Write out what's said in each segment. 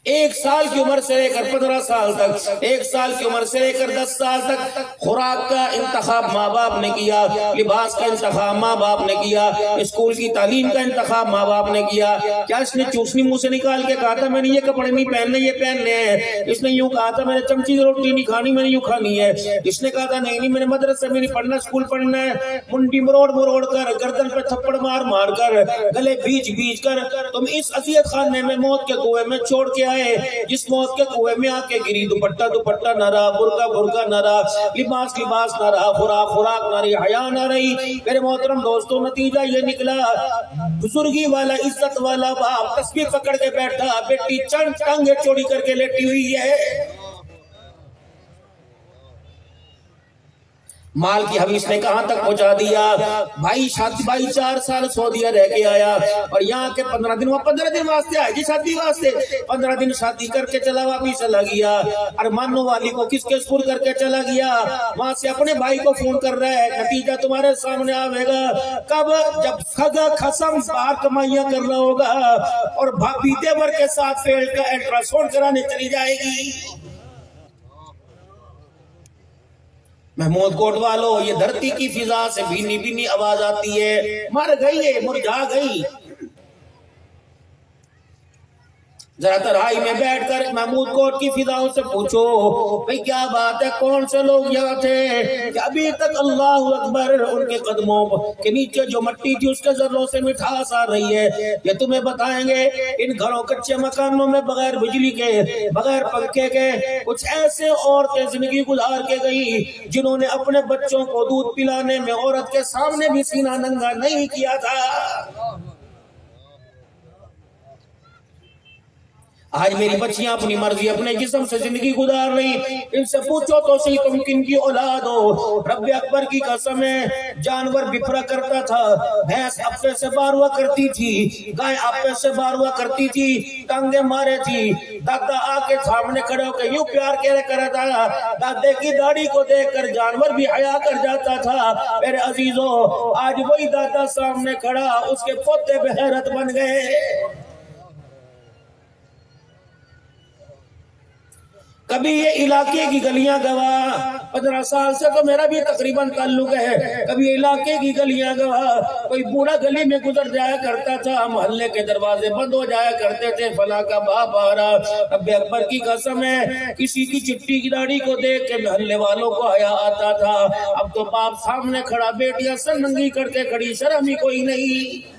ایک سال کی عمر سے لے کر 15 سال تک، ایک سال کی عمر سے لے کر 10 سال تک خوراک کا انتخاب ماں باپ نے کیا، لباس کا انتخاب ماں باپ نے کیا، اسکول کی تعلیم کا انتخاب ماں باپ نے کیا۔ کیا اس نے چوسنی منہ سے نکال کے کہا تھا میں نے یہ کپڑے نہیں پہننے یہ پہننے ہیں؟ اس نے یوں کہا تھا میں نے چمچی سے روٹی نہیں کھانی میں نے یوں کھانی ہے؟ اس نے کہا تھا نہیں میں نے مدرسے میں نہیں پڑھنا اسکول پڑھنا ہے؟ منڈی مروڑ مروڑ کر، گردن پہ تھپڑ مار مار کر، گلے بیچ بیچ کر تم اس اذیت خانے میں موت کے کنویں میں چھوڑ کے آئے، جس موت کے کنویں میں آ کے گری۔ دوپٹہ دوپٹہ نہ رہا، برقع برقع نہ رہا، لباس لباس نہ رہا، خوراک خوراک نہ رہی، حیا نہ رہی۔ میرے محترم دوستو، نتیجہ یہ نکلا بزرگی والا عزت والا باپ تسبیح پکڑ کے بیٹھا، بیٹی چند ٹانگیں چوڑی کر کے لیٹی ہوئی ہے۔ مال کی حویث نے کہاں تک پہنچا دیا؟ بھائی 4 سال سعودیہ رہ کے آیا اور یہاں کے 15 دن، وہ 15 دن واسطے آئے جی شادی واسطے، 15 دن شادی کر کے چلا واپس چلا گیا، ارمانوں والی کو کس کے سپرد کر کے چلا گیا، وہاں سے اپنے بھائی کو فون کر رہا ہے۔ نتیجہ تمہارے سامنے آئے گا کب؟ جب خدا خسم باہر کمائیاں کر رہا ہوگا اور بھابی دیور کے ساتھ فیلڈ کا الٹراساؤنڈ کرانے چلی جائے گی۔ محمود کوٹ والو، یہ دھرتی کی فضا سے بھینی بھینی آواز آتی ہے، مر گئی ہے، مرجھا گئی۔ ذرا تنہائی میں بیٹھ کر محمود کوٹ کی فضاؤں سے پوچھو بھئی کیا بات ہے، کون سے لوگ یہاں تھے کہ ابھی تک اللہ اکبر ان کے قدموں کے نیچے جو مٹی تھی اس کے ذروں سے مٹھاس آ رہی ہے؟ یہ تمہیں بتائیں گے ان گھروں کچے مکانوں میں بغیر بجلی کے، بغیر پنکھے کے کچھ ایسے عورتیں زندگی گزار کے گئی جنہوں نے اپنے بچوں کو دودھ پلانے میں عورت کے سامنے بھی سینہ ننگا نہیں کیا تھا۔ آج میری بچیاں اپنی مرضی اپنے جسم سے زندگی گزار رہی، ان سے پوچھو تو صحیح تم کن کی اولاد ہو؟ رب اکبر کی قسم ہے، جانور بپھرا کرتا تھا، بھینس اپنے سے بار ہوا کرتی تھی، گائے اپنے سے بار ہوا کرتی تھی، ٹانگیں مارے تھی، دادا آ کے سامنے کھڑے ہو کے یوں پیار کہہ کرا تھا، دادے کی داڑھی کو دیکھ کر جانور بھی حیا کر جاتا تھا۔ میرے عزیزوں، آج وہی دادا سامنے کھڑا، اس کے پوتے بے غیرت بن گئے۔ کبھی یہ علاقے کی گلیاں گواہ، 15 سال سے تو میرا بھی تقریباً تعلق ہے، کبھی علاقے کی گلیاں گواہ، کوئی بوڑھا گلی میں گزر جایا کرتا تھا، محلے کے دروازے بند ہو جایا کرتے تھے، فلاں کا باپ آ رہا، رب اکبر کی قسم ہے کسی کی چٹی کی داڑھی کو دیکھ کے محلے والوں کو حیا آتا تھا۔ اب تو باپ سامنے کھڑا، بیٹیاں سر ننگی کر کے کھڑی، شرم ہی کوئی نہیں۔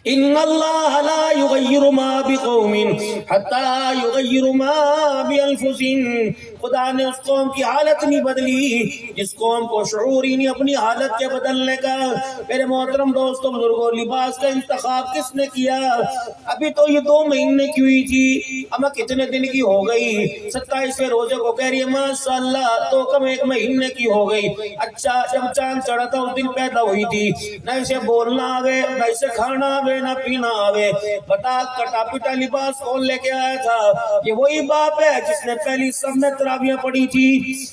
ان اللہ لا یغیر ما بقوم حتی یغیر ما بانفسہم، خدا نے اس قوم کی حالت نہیں بدلی جس قوم کو شعور ہی نہیں اپنی حالت کے بدلنے کا۔ میرے محترم دوستو بزرگوں، لباس کا انتخاب کس نے کیا؟ ابھی تو یہ 2 مہینے کی ہوئی تھی، اما کتنے دن کی ہو گئی؟ 27ویں روزے کو کہہ رہی ہے ماشاءاللہ، تو کم 1 مہینے کی ہو گئی۔ اچھا، جب چاند چڑھا تھا اس دن پیدا ہوئی تھی، نہ اسے بولنا آوے، نہ اسے کھانا آوے، نہ پینا آوے، بتا کٹا پٹا لباس کون لے کے آیا تھا؟ یہ وہی باپ ہے جس نے پہلی سب میں تراویاں پڑھی تھی،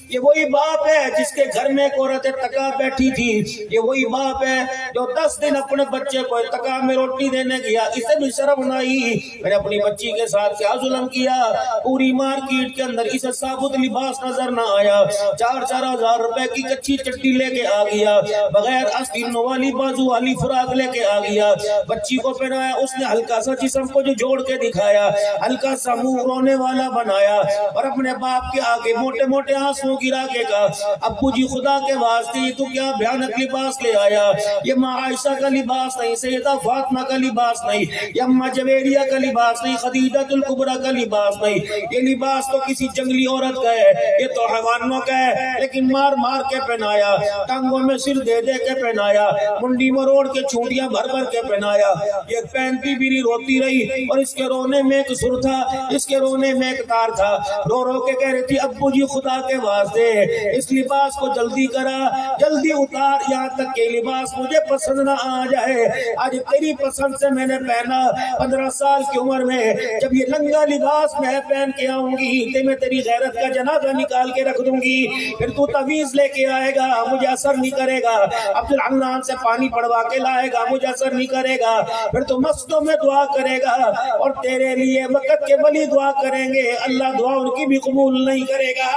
یہ وہی باپ ہے جس کے گھر میں ایک عورت تکا بیٹھی تھی، یہ وہی باپ ہے جو 10 دن اپنے بچے کو تکا میں روٹی دینے گیا، اسے بھی شرم نہ آئی میں نے اپنی بچی کے ساتھ کیا ظلم کیا؟ پوری مارکیٹ کے اندر اسے ثابت لباس نظر نہ آیا، 4-4 ہزار روپے کی کچی چٹی لے کے آ گیا، بغیر آستینوں والی بازو والی فراق لے کے آ گیا، بچی کو پہنایا، اس نے ہلکا سا جسم کو جو جوڑ کے دکھایا، ہلکا سا منہ رونے والا بنایا اور اپنے باپ کے آگے موٹے موٹے آنسو گرا کے کہا ابو جی خدا کے واسطے یہ تو کیا بھیانک لباس لے آیا، یہ ماں عائشہ کا لباس نہیں، سیدہ فاطمہ کا لباس نہیں، یہ اماں جویریہ کا لباس نہیں، خدیجہ الکبریٰ کا لباس نہیں، یہ لباس تو کسی جنگلی عورت کا ہے، یہ تو حیوانوں کا ہے، لیکن مار مار کے پہنایا، ٹانگوں میں سر دے دے کے پہنایا، منڈی مروڑ کے چونٹیاں بھر بھر کے پہنایا، یہ پہنتی بھی نہیں روتی رہی، اور اس کے رونے میں ایک سر تھا، اس کے رونے میں ایک تار تھا، رو رو کے کہہ رہی تھی ابو جی خدا کے واسطے اس لباس کو جلدی کرا، جلدی اتار، یہاں تک کہ لباس مجھے پسند نہ آ جائے۔ آج تیری پسند سے میں نے پہنا، 15 سال کی عمر میں جب یہ ننگا لباس میں پہن کے آؤں گی تو میں تیری غیرت کا جنازہ نکال کے رکھ دوں گی، پھر تو تعویذ لے کے آئے گا، مجھے اثر نہیں کرے گا، عبد الحنان سے پانی پڑوا کے لائے گا، مجھے اثر نہیں کرے گا، پھر تو مسجدوں میں دعا کرے گا اور تیرے لیے وقت کے ولی دعا کریں گے، اللہ دعا ان کی بھی قبول نہیں کرے گا۔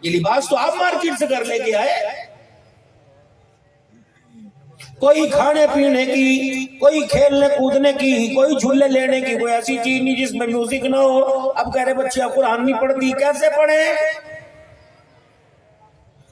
یہ لباس تو آپ مارکیٹ سے کر لے کے آئے، کوئی کھانے پینے کی، کوئی کھیلنے کودنے کی، کوئی جھولے لینے کی کوئی ایسی چیز نہیں جس میں میوزک نہ ہو۔ اب کہہ رہے بچے قرآن نہیں پڑھتی، کیسے پڑھیں؟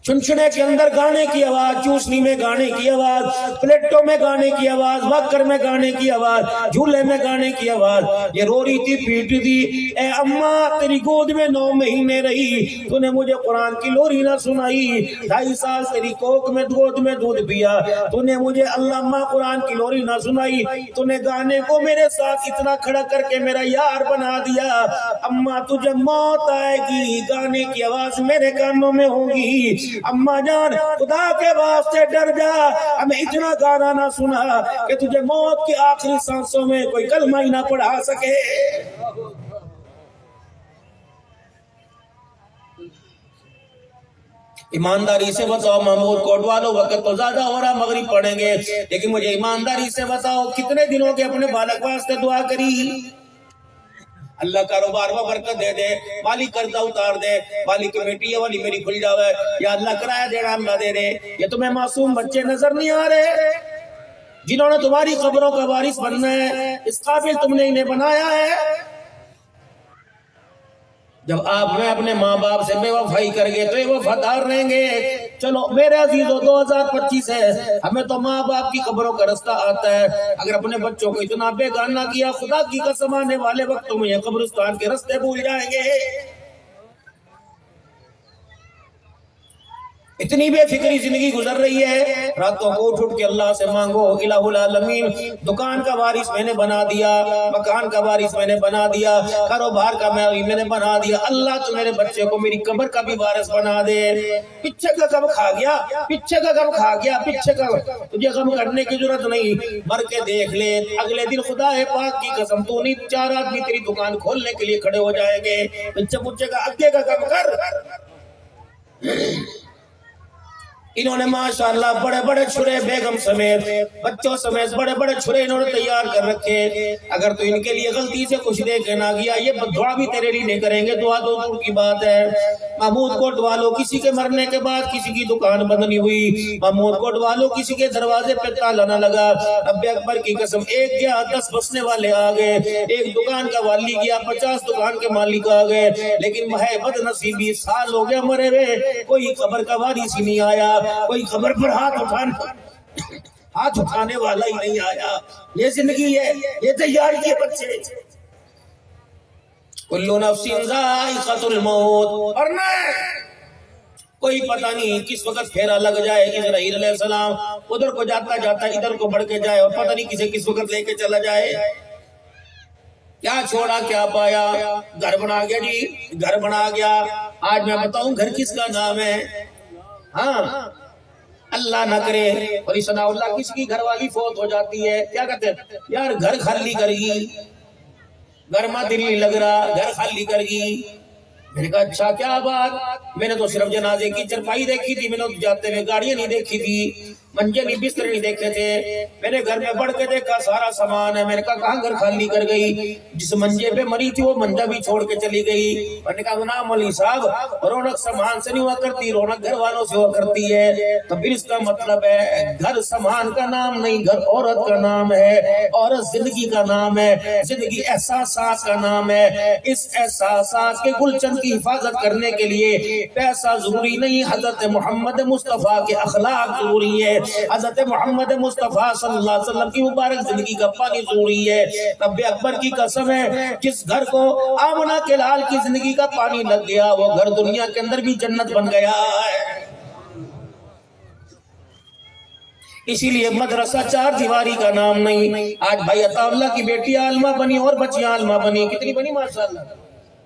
چنچنے کے اندر گانے کی آواز، چوسنی میں گانے کی آواز، پلیٹوں میں گانے کی آواز، واکر میں گانے کی آواز، جھولے میں گانے کی آواز۔ یہ رو رہی تھی، پیٹ تھی، اے اماں تیری گود میں 9 مہینے رہی، تو نے مجھے قرآن کی لوری نہ سنائی، 2.5 سال تیری کوک میں گود میں دودھ پیا، تو نے مجھے اللہ اماں قرآن کی لوری نہ سنائی، تو نے گانے کو میرے ساتھ اتنا کھڑا کر کے میرا یار بنا دیا۔ اماں تجھے موت آئے گی، گانے کی آواز میرے کانوں میں ہوگی، اماں جان خدا کے واسطے ڈر جا، ہمیں اتنا گانا نہ سنا کہ تجھے موت کی آخری سانسوں میں کوئی کلمہ ہی نہ پڑھا سکے۔ ایمانداری سے بتاؤ محمود کوٹ والو، وقت تو زیادہ ہو رہا، مغرب پڑھیں گے، لیکن مجھے ایمانداری سے بتاؤ کتنے دنوں کے اپنے بالک واسطے دعا کری؟ اللہ کاروبار میں برکت دے دے، مالی قرضہ اتار دے، مالی کمیٹی والی میری کھل جاوے، یا اللہ کرایہ دینا اللہ دے دے۔ یہ تمہیں معصوم بچے نظر نہیں آ رہے جنہوں نے تمہاری قبروں کا وارث بننا ہے؟ اس قابل تم نے انہیں بنایا ہے؟ جب آپ میں اپنے ماں باپ سے بے وفائی کر گے تو یہ وفادار رہیں گے؟ چلو میرے عزیزو 2025 ہے، ہمیں تو ماں باپ کی قبروں کا رستہ آتا ہے، اگر اپنے بچوں کو اتنا بے گانہ کیا، خدا کی قسم آنے والے وقتوں میں یہ قبرستان کے رستے بھول جائیں گے۔ اتنی بے فکری زندگی گزر رہی ہے، راتوں کو اٹھ کے اللہ سے مانگو، الہ العالمین دکان کا وارث میں نے بنا دیا، مکان کا وارث میں نے بنا دیا، کاروبار کا میں نے بنا دیا، اللہ تو میرے بچے کو میری قبر کا بھی وارث بنا دے۔ پیچھے کا غم کھا گیا، پیچھے کا غم کھا گیا، پیچھے کا تجھے غم کرنے کی ضرورت نہیں، مر کے دیکھ لے، اگلے دن خدا پاک کی قسم تو نہیں 4 آدمی تیری دکان کھولنے کے لیے کھڑے ہو جائیں گے۔ پیچھے کا آگے کا غم کر۔ انہوں نے ماشاءاللہ بڑے بڑے چھرے بیگم سمیت، بچوں سمیت بڑے بڑے چھرے انہوں نے تیار کر رکھے، اگر تو ان کے لیے غلطی سے کچھ دے کے نہ گیا، یہ دعا بھی تیرے لیے نہیں کریں گے، دعا تو دور کی بات ہے۔ محمود کوٹ والوں کسی کے مرنے کے بعد کسی کی دکان بند نہیں ہوئی، محمود کوٹ والوں کسی کے دروازے پہ تالا نہ لگا، رب اکبر کی قسم 1 گیا 10 بسنے والے آ گئے، 1 دکان کا والی گیا 50 دکان کے مالک آ گئے، لیکن بد نصیبی سال ہو گیا مرے ہوئے، کوئی قبر کا وارث ہی نہیں آیا، کوئی خبر پر ہاتھ اٹھانے والا ہی نہیں آیا۔ یہ زندگی ہے، یہ تیار کیے بچے۔ کل نفس ذائقۃ الموت، اور نہ کوئی پتہ نہیں کس وقت پھیرا لگ جائے، اسرائیل علیہ السلام ادھر کو جاتا جاتا ادھر کو بڑھ کے جائے، اور پتہ نہیں کسے کس وقت لے کے چلا جائے۔ کیا چھوڑا کیا پایا؟ گھر بنا گیا جی، گھر بنا گیا۔ آج میں بتاؤں گھر کس کا نام ہے؟ ہاں اللہ نہ کرے اور ثناء اللہ کسی کی گھر والی فوت ہو جاتی ہے، کیا کہتے ہیں یار گھر خالی کر گی، گھر میں دل نہیں لگ رہا، گھر خالی کر گی۔ میں نے کہا اچھا کیا بات؟ میں نے تو صرف جنازے کی چرپائی دیکھی تھی، میں نے جاتے ہوئے گاڑیاں نہیں دیکھی تھی، منجے نہیں بستر نہیں دیکھے تھے، میں نے گھر میں بڑھ کے دیکھا سارا سامان ہے۔ میں نے کہا کہاں گھر خالی کر گئی؟ جس منجے پہ مری تھی وہ منجا بھی چھوڑ کے چلی گئی۔ میں نے کہا نا مولوی صاحب رونق سامان سے نہیں ہوا کرتی، رونق گھر والوں سے ہوا کرتی ہے۔ تو پھر اس کا مطلب ہے گھر سامان کا نام نہیں، گھر عورت کا نام ہے، عورت زندگی کا نام ہے، زندگی احساسات کا نام ہے۔ اس احساسات کے گلچن کی حفاظت کرنے کے لیے پیسہ ضروری نہیں، حضرت محمد مصطفیٰ کے اخلاق ضروری ہے، حضرت محمد مصطفیٰ صلی اللہ علیہ وسلم کی مبارک زندگی کا پانی ضروری ہے۔ رب اکبر کی قسم ہے جس گھر کو آمنہ کے لال کی زندگی کا پانی لگ گیا وہ گھر دنیا کے اندر بھی جنت بن گیا ہے۔ اسی لیے مدرسہ 4 دیواری کا نام نہیں۔ آج بھائی عطا اللہ کی بیٹی عالمہ بنی اور بچیاں عالمہ بنی، کتنی بنی ماشاءاللہ؟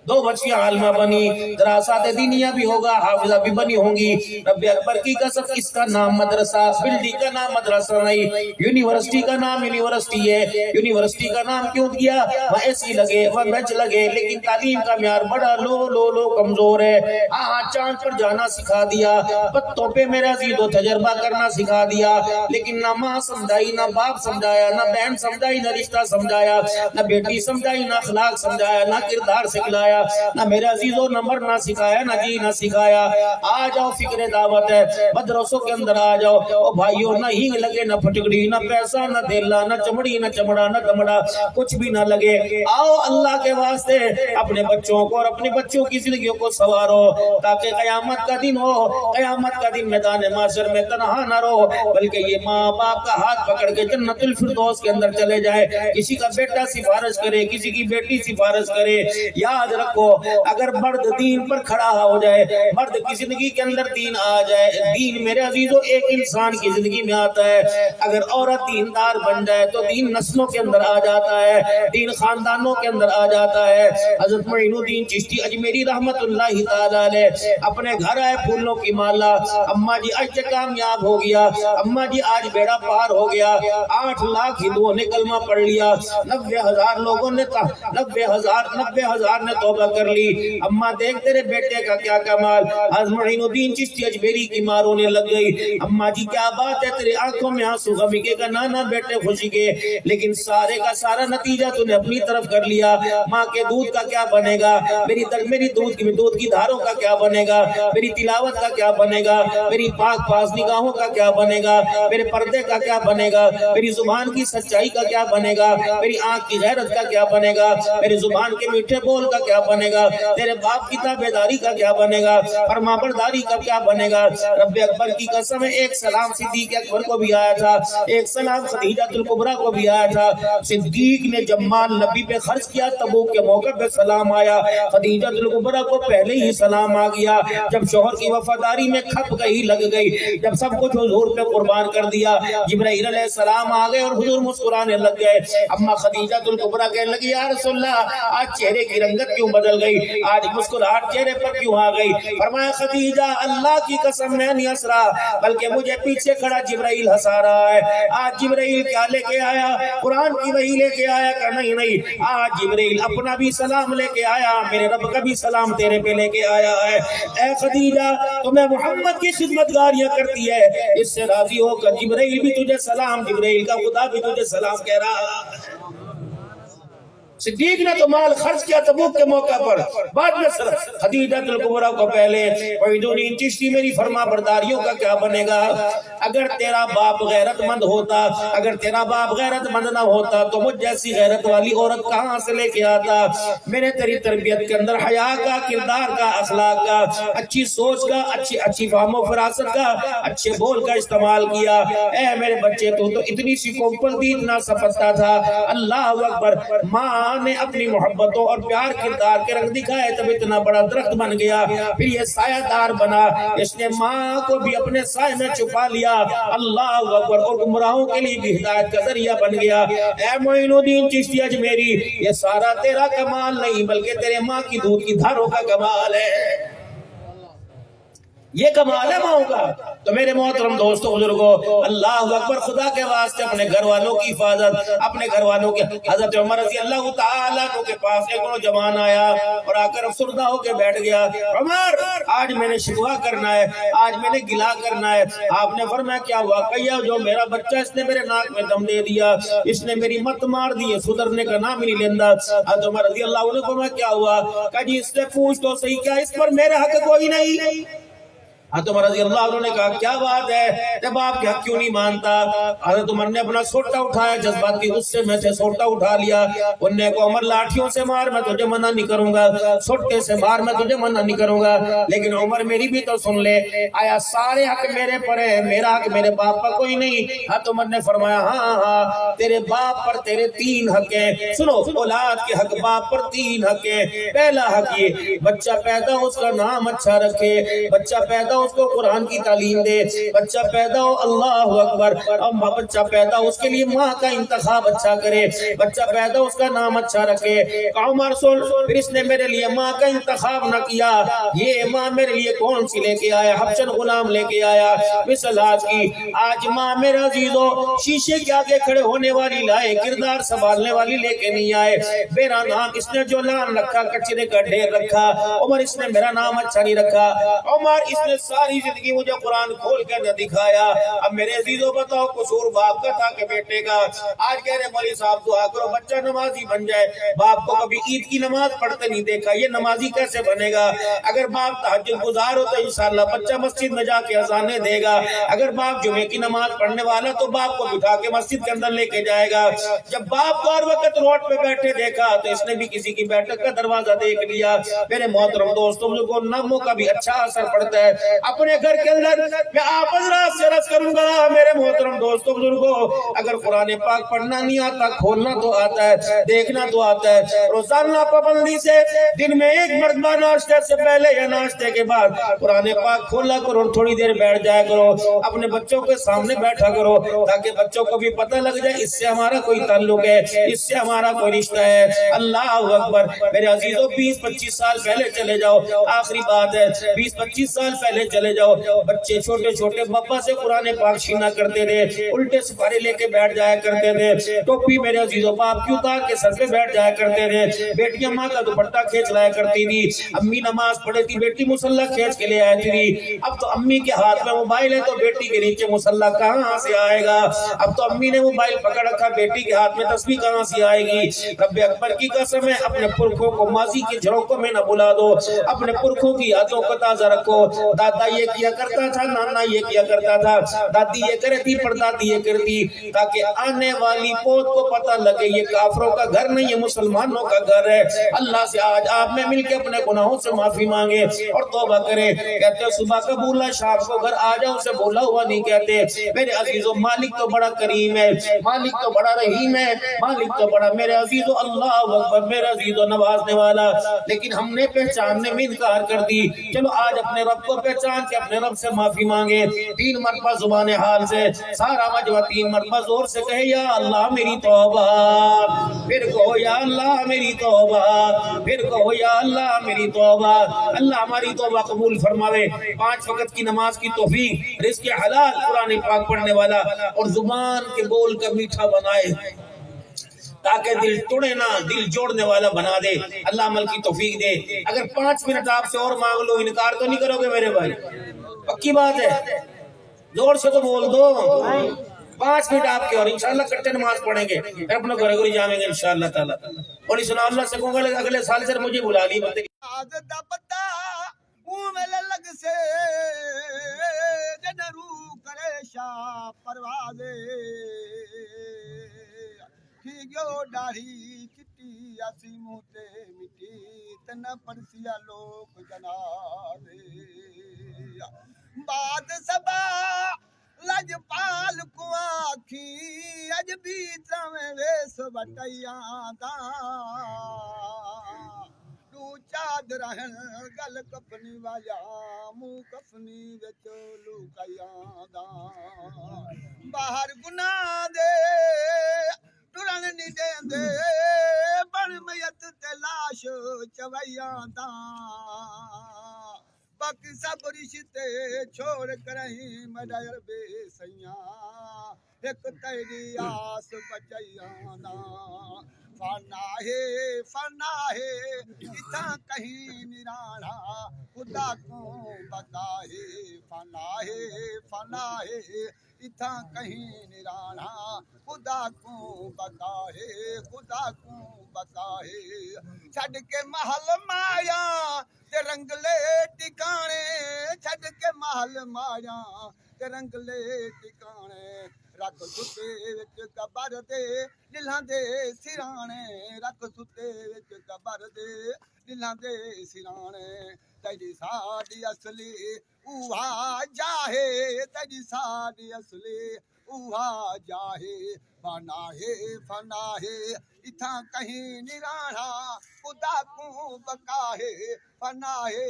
دو بچیاں عالمہ بنی، دراسات دینیہ بھی ہوگا، حافظہ بھی بنی ہوں گی۔ رب اکبر کی قسم، اس کا نام مدرسہ، بلڈنگ کا نام مدرسہ نہیں، یونیورسٹی کا نام یونیورسٹی ہے۔ یونیورسٹی کا نام کیوں دیا؟ وہ ایسی لگے، وہ بچ لگے، لیکن تعلیم کا معیار بڑا لو کمزور ہے۔ ہاں چاند پر جانا سکھا دیا، پتوں پہ میرا عزیز و تجربہ کرنا سکھا دیا، لیکن نہ ماں سمجھائی، نہ باپ سمجھایا، نہ بہن سمجھائی، نہ رشتہ سمجھایا، نہ بیٹی سمجھائی، نہ اخلاق سمجھایا، نہ کردار سکھلایا، نہ میرا عزیز و نمبر نہ سکھایا، نہ جی نہ سکھایا۔ آ جاؤ، فکر دعوت ہے، مدرسوں کے اندر آ جاؤ۔ او بھائیو، نہ ہینگ لگے، نہ پھٹکڑی، نہ پیسہ، نہ دھیلا، نہ چمڑی، نہ چمڑا، نہ دمڑا، کچھ بھی نہ لگے۔ آؤ اللہ کے واسطے اپنے بچوں کو اور اپنے بچوں کی زندگیوں کو سوارو، تاکہ قیامت کا دن ہو، قیامت کا دن میدان معاشر میں تنہا نہ رہو، بلکہ یہ ماں باپ کا ہاتھ پکڑ کے جنت الفردوس کے اندر چلے جائے۔ کسی کا بیٹا سفارش کرے، کسی کی بیٹی سفارش کرے۔ یاد رکھو، اگر مرد دین پر کھڑا ہو جائے، مرد کی زندگی کے اندر دین آ جائے، دین میرے عزیزو ایک انسان کی زندگی میں آتا ہے۔ اگر عورت دیندار بن جائے تو دین نسلوں کے اندر آ جاتا ہے، دین خاندانوں کے اندر آ جاتا ہے۔ حضرت معین الدین چشتی اجمیری رحمت اللہ تعالی علیہ اپنے گھر آئے پھولوں کی مالا، اماں جی آج کامیاب ہو گیا، اماں جی آج بیڑا پار ہو گیا، 8 لاکھ ہندوؤں نے کلمہ پڑھ لیا، 90,000 لوگوں نے 90,000 نے توبہ کر لی۔ اماں دیکھ تیرے بیٹے کا کیا کمال۔ حضرت معین الدین چشتی اجمیری کی ماں رونے لگ گئی، اماں جی کیا بات ہے، تیرے آنکھوں میں آنسو غمی کے؟ کا نانا بیٹے خوشی کے، لیکن سارے کا سارا نتیجہ تو نے اپنی طرف کر لیا۔ ماں کے دودھ کا کیا بنے گا، میری دودھ کی دھاروں کا کیا بنے گا، میری تلاوت کا کیا بنے گا، میری پاک پاس نگاہوں کا کیا بنے گا، میرے پردے کا کیا بنے گا، میری زبان کی سچائی کا کیا بنے گا، میری آنکھ کی غیرت کا کیا بنے گا، میری زبان کے میٹھے بول کا کیا بنے گا، تیرے باپ کی تابعداری کا کیا بنے گا، فرمانبرداری کا کیا بنے گا۔ رب اکبر کی قسم، ایک سلام صدیق اکبر کو بھی آیا تھا، ایک سلام خدیجہ الکبریٰ کو بھی آیا تھا۔ صدیق نے جب مال نبی پہ خرچ کیا، تبوک کے موقع پہ سلام آیا، خدیجہ الکبریٰ کو پہلے ہی سلام آ گیا۔ جب شوہر کی وفاداری میں کھپ گئی، لگ گئی، جب سب کچھ حضور پہ قربان کر دیا، جبرائیل علیہ السلام آ گئے اور حضور مسکرانے لگ گئے۔ اما خدیجہ الکبریٰ کہنے لگی، یا رسول اللہ، آج چہرے کی رنگت کیوں بدل گئی، آج مسکراہٹ چہرے پر کیوں آ گئی؟ فرمایا، خدیجہ اللہ کی قسم میں نہیں ہنس رہا، بلکہ مجھے پیچھے کھڑا جبرائیل ہنسا رہا ہے۔ آج جبرائیل کیا لے کے آیا؟ قرآن کی وحی لے کے آیا کہ نہیں؟ آج جبرائیل اپنا بھی سلام لے کے آیا، میرے رب کا بھی سلام تیرے پہ لے کے آیا ہے۔ اے خدیجہ، تمہیں محمد کی خدمت گاریاں کرتی ہے، اس سے راضی ہو کر جبرائیل بھی تجھے سلام، جبرائیل کا خدا بھی تجھے سلام کہہ رہا۔ صدیق نے تو مال خرچ کیا تبوک کے موقع پر، بعد میں خدیجہ الکبریٰ کو پہلے۔ معین الدین چشتی، میری فرما برداریوں کا کیا بنے گا؟ اگر تیرا باپ غیرت مند ہوتا، اگر تیرا باپ غیرت مند نہ ہوتا تو مجھ جیسی غیرت والی عورت کہاں سے لے کے آتا؟ میں نے تیری تربیت کے اندر حیا کا، کردار کا، اخلاق کا، اچھی سوچ کا، اچھی فہم و فراست کا، اچھے بول کا استعمال کیا۔ اے میرے بچے، تو اتنی سی کوپل دی، اتنا سپتا تھا۔ اللہ اکبر، ماں نے اپنی محبتوں اور پیار کردار کے رنگ دکھائے، تب اتنا بڑا درخت بن گیا، پھر یہ سایہ دار بنا، اس نے ماں کو بھی اپنے سائے میں چھپا لیا۔ اللہ اکبر، اور گمراہوں کے لیے بھی ہدایت کا ذریعہ بن گیا۔ اے معین الدین چشتی اجمیری، یہ سارا تیرا کمال نہیں، بلکہ تیرے ماں کی دودھ کی دھاروں کا کمال ہے، یہ کمال ہے ماں کا۔ تو میرے محترم دوستو، بزرگو، اللہ اکبر، خدا کے واسطے اپنے گھر والوں کی حفاظت، اپنے گھر والوں کے۔ حضرت عمر رضی اللہ تعالیٰ عنہ کے پاس ایک نوجوان آیا اور آ کر افسردہ ہو کے بیٹھ گیا۔ عمر، آج میں نے شکوہ کرنا ہے، آج میں نے گلہ کرنا ہے۔ آپ نے فرمایا، کیا واقعہ؟ جو میرا بچہ، اس نے میرے ناک میں دم دے دیا، اس نے میری مت مار دی، سدھرنے کا نام ہی نہیں لیندہ۔ حضرت عمر رضی اللہ عنہ فرمایا، کیا ہوا؟ کہا جی، اس سے پوچھ تو صحیح، کیا اس پر میرے حق کوئی نہیں؟ حضرت عمر رضی اللہ عنہ نے کہا، کیا بات ہے، جب آپ کے حق کیوں نہیں مانتا؟ حضرت عمر نے اپنا سوٹا اٹھایا، جذبات کی غصے میں سے سوٹا اٹھا لیا، انہیں کو، عمر لاٹھیوں سے مار، میں تجھے منع نہیں کروں گا، سوٹے سے مار، میں تجھے منع نہیں کروں گا، لیکن عمر میری بھی تو سن لے، آیا سارے حق میرے پر ہے، میرا حق میرے باپ پر کوئی نہیں؟ حضرت عمر نے فرمایا، ہاں، تیرے باپ پر تیرے 3 حق ہیں۔ سنو، اولاد کے حق باپ پر 3 حق ہیں۔ پہلا حق یہ، بچہ پیدا اس کا نام اچھا رکھے، بچہ پیدا اس کو قرآن کی تعلیم دے. بچہ پیدا ہو اللہ اکبر، اب بچہ پیدا ہو اس کے لیے ماں کا انتخاب اچھا کرے. بچہ پیدا ہو اس کا نام اچھا رکھے. عمر سن، پھر اس نے میرے لیے ماں کا انتخاب نہ کیا. یہ ماں میرے لیے کون سی لے کے آیا؟ حبشن غلام لے کے آیا. مثل آج کی، آج ماں میرے عزیزو شیشے کے آگے کھڑے ہونے والی لائے، کردار سنبھالنے والی لے کے نہیں آئے. میرا نام اس نے جو لان رکھا، کچرے کا ڈھیر رکھا. عمر اس نے میرا نام اچھا نہیں رکھا. عمر اس نے ساری زندگی مجھے قرآن کھول کے نہ دکھایا. اب میرے عزیزو بتاؤ قصور باپ کا تھا کہ بیٹے کا؟ آج کہہ رہے مولوی صاحب دعا کرو بچہ نمازی بن جائے. باپ کو کبھی عید کی نماز پڑھتے نہیں دیکھا، یہ نمازی کیسے بنے گا؟ اگر باپ تہجد گزار ہو تو انشاءاللہ بچہ مسجد میں جا کے اذانیں دے گا. اگر باپ جمعے کی نماز پڑھنے والا تو باپ کو بٹھا کے مسجد کے اندر لے کے جائے گا. جب باپ کو ہر وقت روڈ پہ بیٹھے دیکھا تو اس نے بھی کسی کی بیٹھک کا دروازہ دیکھ لیا. میرے محترم دوستوں کو ناموں کا بھی اچھا اثر پڑتا ہے. اپنے گھر کے اندر میں آپ حضرات سے عرض کروں گا میرے محترم دوستوں بزرگوں، اگر قرآن پاک پڑھنا نہیں آتا، کھولنا تو آتا ہے، دیکھنا تو آتا ہے. روزانہ پابندی سے دن میں ایک مرتبہ ناشتے سے پہلے یا ناشتے کے بعد قرآن پاک کھولا کرو، تھوڑی دیر بیٹھ جایا کرو، اپنے بچوں کے سامنے بیٹھا کرو تاکہ بچوں کو بھی پتہ لگ جائے اس سے ہمارا کوئی تعلق ہے، اس سے ہمارا کوئی رشتہ ہے. اللہ اکبر. میرے عزیزوں 20-25 سال پہلے چلے جاؤ، آخری بات ہے، 20-25 سال پہلے چلے جاؤ. بچے چھوٹے چھوٹے بابا سے قرآن پاک چھینا کرتے تھے، الٹے سپارے لے کے بیٹھ جایا کرتے تھے. ٹوپی میرے عزیزوں باپ کی اتار کے سر پہ بیٹھ جایا کرتے تھے. بیٹیاں ماں کا دوپٹہ کھینچ لایا کرتی تھی. امی نماز پڑھے تھی، بیٹی مصلی کھینچ کے لے آئی تھی. اب تو امی کے ہاتھ میں موبائل ہے تو بیٹی کے نیچے مصلی کہاں سے آئے گا؟ اب تو امی نے موبائل پکڑ رکھا، بیٹی کے ہاتھ میں تسبیح کہاں سے آئے گی؟ رب اکبر کی قسم ہے، اپنے پرکھوں کو ماضی کے جھڑکوں میں نہ بلا دو، اپنے پرکھوں کی یادوں کو تازہ رکھو. دادا یہ کیا کرتا تھا، نانا یہ کیا کرتا تھا، دادی یہ کرے تھی، پردادی یہ کرتی، تاکہ آنے والی پوت کو پتہ لگے یہ کافروں کا گھر نہیں، یہ مسلمانوں کا گھر ہے. اللہ سے آج آپ میں مل کے اپنے گناہوں سے معافی مانگے اور توبہ کرے. کہتے ہیں صبح کا بولا شام کو گھر آ جاؤ، اسے بولا ہوا نہیں کہتے. میرے عزیزوں مالک تو بڑا کریم ہے، مالک تو بڑا رحیم ہے، مالک تو بڑا میرے عزیزوں اللہ اکبر میرے عزیزوں نوازنے والا. لیکن ہم نے پہچاننے میں انکار کر دی. چلو آج اپنے رب کو پہچان کے اپنے رب سے معافی مانگے. 3 مرتبہ زبان حال سے سارا مجمع 3 مرتبہ زور سے کہے یا اللہ میری توبہ، پھر کہو یا اللہ میری توبہ، پھر کہو یا اللہ میری توبہ. اللہ ہماری توبہ قبول فرماوے. 5 وقت کی نماز کی توفیق، رزق حلال، قرآن پاک پڑھنے والا اور زبان کے بول کا میٹھا بنائے تاکہ دل توڑے نہ، دل جوڑنے والا بنا دے. اللہ عمل کی توفیق دے. اگر 5 منٹ آپ سے اور مانگ لو انکار تو نہیں کرو گے میرے بھائی؟ پکی بات ہے، زور سے تو بول دو. 5 منٹ آپ کے اور انشاءاللہ کٹے نماز پڑھیں گے، پھر اپنے گھر گھر جائیں گے انشاءاللہ تعالیٰ. اور اس اللہ اللہ سے کہوں گا اگلے سال سے مجھے بلا لی بندے لگ سے جنرو کرے شاہ پروازے ٹھیکو ڈاڑھی چٹی اسی موتے مٹی تن پرسیا لوگ جنازے بات سبا لج پال کو آکھی اج بھی تمہیں ویس بٹیاں دا تو چادر گل کفنی وایا منہ کفنی وچ لوکیاں دا باہر گناہ دے ٹرن نہیں دیندے بن میت تے لاش چویاں دا باقی سب رشتے چھوڑ کریں مڈر بے سیاں ایک تیری آس بچیاں دا فنا ہے اتھا کہیں نرانا خدا کو بتا ہے. فنا ہے اتھا کہیں نرانا خدا کو بتا ہے، خدا کو بتا ہے. چھڈ کے محل مایا تے رنگلے ٹکانے، چھڈ کے محل مایا تے رنگلے ٹکانے رکھ ستے وچ قبر دے دلاں دے سرانے، رکھ ستے وچ قبر دے دلاں دے سرانے. تیری ساڈی اصلی اوہا جاہے، تیری ساڈی اصلی اوہا جاہے. فنا ہے اتھا کہیں نرانا خدا کو بقا ہے. فنا ہے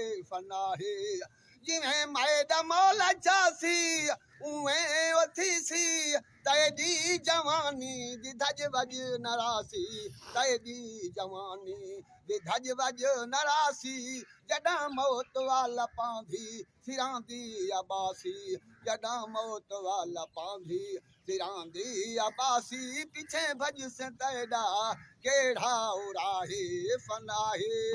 ਜਿਵੇਂ ਮਾਏ ਦਾ ਮੌਲਾ ਚਾਸੀ ਉਵੇਂ ਉਥੀ ਸੀ ਤੇਰੀ ਜਵਾਨੀ ਦੀ ਧੱਜ ਵੱਜ ਨਰਾਸੀ ਤੇਰੀ ਜਵਾਨੀ ਦੀ ਧੱਜ ਵੱਜ ਨਰਾਸੀ ਜਦਾਂ ਮੌਤ ਵਾਲਾ ਪਾਂਦੀ ਸਿਰਾਂ ਦੀ ਆਬਾਸੀ ਜਦਾਂ ਮੌਤ ਵਾਲਾ ਪਾਂਦੀ ਸਿਰਾਂ ਦੀ ਆਬਾਸੀ ਪਿੱਛੇ ਭਜ ਸੇ ਤੇਰਾ ਕਿਹੜਾ ਉਰਾਹੇ ਫਨਾਹੇ